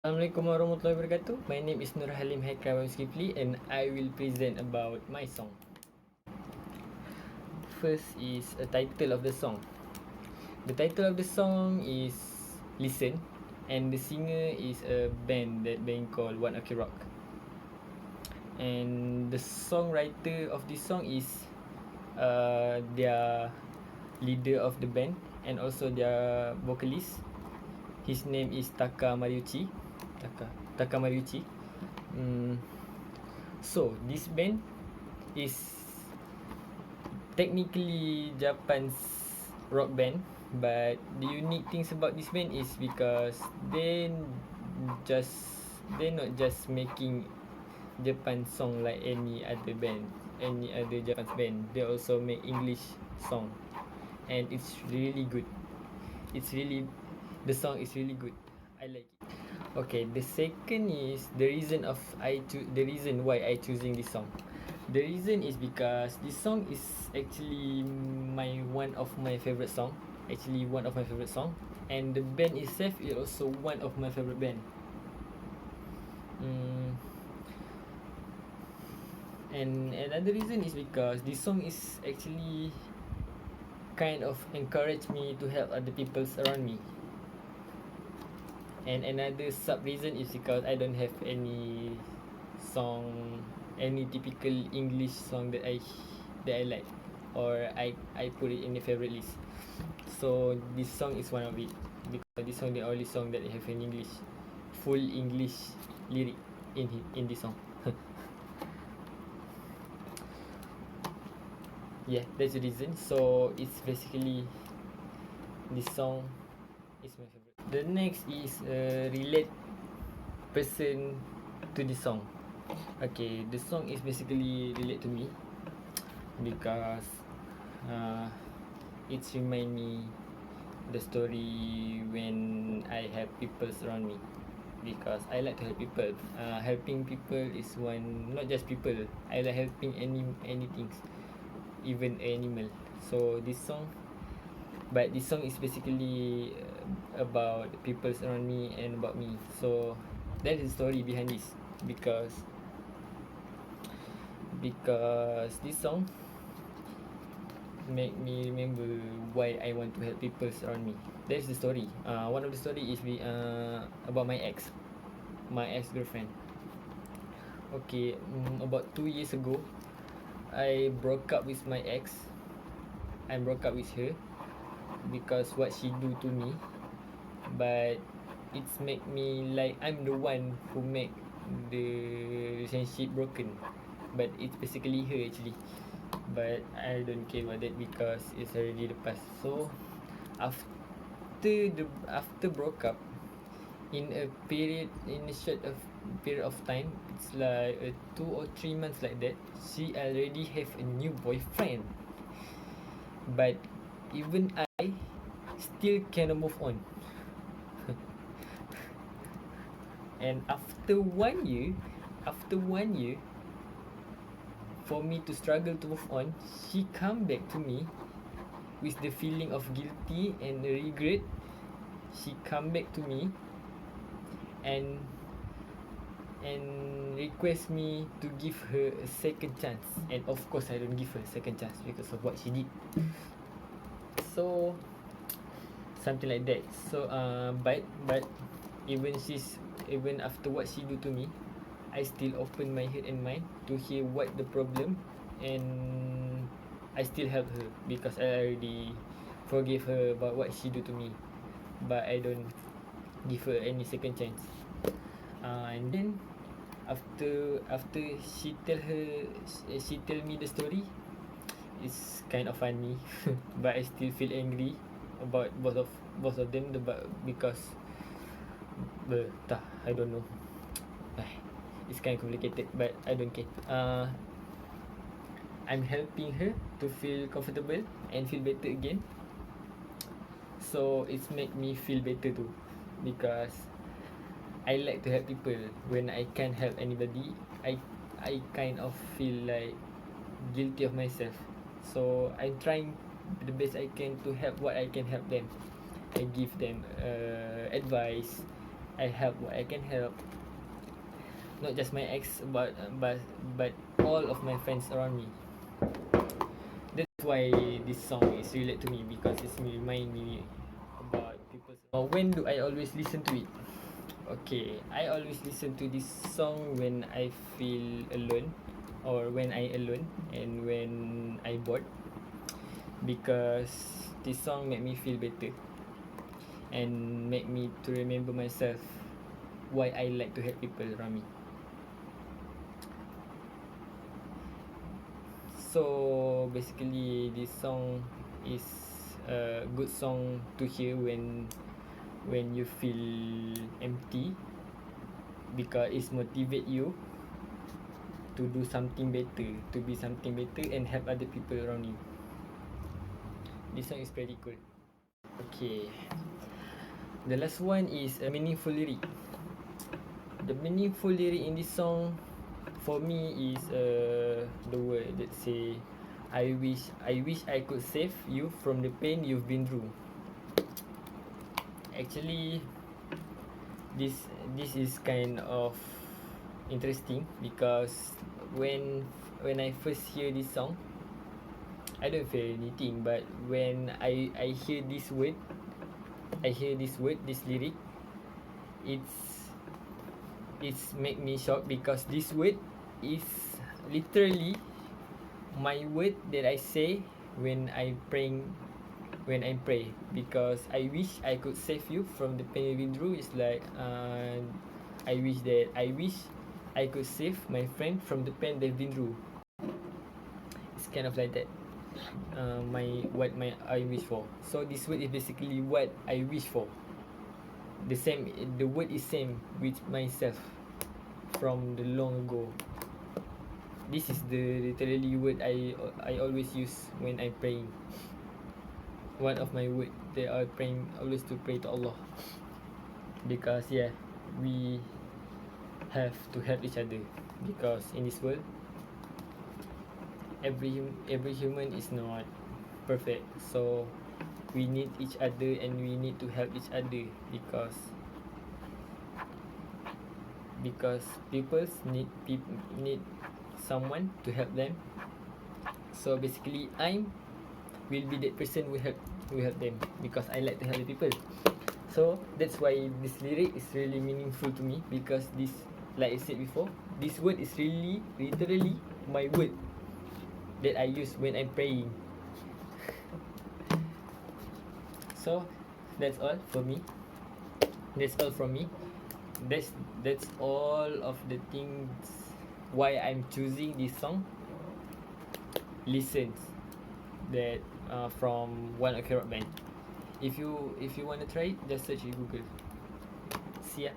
Assalamualaikum warahmatullahi wabarakatuh. My name is Nur Halim Haikal Zulkifli and I will present about my song. First is a title of the song. The title of the song is Listen, and the singer is a band called One Ok Rock. And the songwriter of this song is their leader of the band and also their vocalist. His name is Taka Mariuchi. Taka Mariuchi. So this band is technically Japan's rock band, but the unique things about this band is because just they're not just making Japan song like any other band, any other Japan's band. They also make English song, and it's really good. It's really the song is really good. I like it. Okay, the second is the reason why I choosing this song. The reason is because this song is actually one of my favorite song. Actually, one of my favorite song, and the band itself is also one of my favorite band. Mm, and another reason is because this song is actually kind of encourage me to help other people around me. And another sub reason is because I don't have any song, any typical English song that I like, or I put it in the favorite list. So this song is one of it because this song the only song that have an English, full English lyric in this song. Yeah, that's the reason. So it's basically this song is my favorite. The next is relate person to the song. Okay, the song is basically relate to me because uh, it's remind me the story when I have people around me, because I like to help people. Helping people is one, not just people. I like helping any things, even animal. So this song, but this song is basically about people around me and about me. So that is the story behind this, because this song make me remember why I want to help people around me. That's the story. One of the story is about my ex girlfriend. Okay, about 2 years ago, I broke up with my ex. I broke up with her because what she do to me, but it's make me like I'm the one who make the relationship broken, but it's basically her actually. But I don't care about that because it's already the past. So after broke up, in a short of period of time, it's like 2 or 3 months like that, she already have a new boyfriend. But even I still cannot move on. And after 1 year, for me to struggle to move on, she come back to me with the feeling of guilty and regret. She come back to me and request me to give her a second chance, and of course I don't give her a second chance because of what she did. So something like that. So but even after what she do to me, I still open my head and mind to hear what the problem, and I still help her because I already forgive her about what she do to me, but I don't give her any second chance. And then after she tell me the story, it's kind of funny, but I still feel angry about both of them, but because I don't know. It's kind of complicated, but I don't care. I'm helping her to feel comfortable and feel better again. So it's make me feel better too, because I like to help people. When I can't help anybody, I kind of feel like guilty of myself. So I'm trying the best I can to help what I can help them. I give them advice. I help what I can help. Not just my ex, but all of my friends around me. That's why this song is related to me, because it's remind me about people. When do I always listen to it? Okay, I always listen to this song when I feel alone, or when I alone, and when I bored, because this song make me feel better and make me to remember myself, why I like to help people around me. So basically, this song is a good song to hear when you feel empty, because it motivate you to do something better, to be something better, and help other people around you. This song is pretty cool. Okay, the last one is a meaningful lyric. The meaningful lyric in this song for me is the word that say, I wish I could save you from the pain you've been through. Actually, this is kind of interesting, because when I first hear this song, I don't feel anything, but when I hear this word, this lyric, it's make me shocked, because this word is literally my word that I say when I pray, because I wish I could save you from the pain you've been through. It's like I wish I could save my friend from the pain they've been through. It's kind of like that. What my I wish for. So this word is basically what I wish for. The word is same with myself from the long ago. This is the literally word I always use when I praying. One of my word that I praying, always to pray to Allah, because yeah, we have to help each other, because in this world every human is not perfect, so we need each other and we need to help each other, because people need someone to help them. So basically, will be that person who help them, because I like to help the people. So that's why this lyric is really meaningful to me, because this, like I said before, this word is really literally my word that I use when I'm praying. So that's all for me. That's all from me. That's all of the things why I'm choosing this song. Listens that from One Ok Rock Band. If you want to try it, just search in Google. See ya.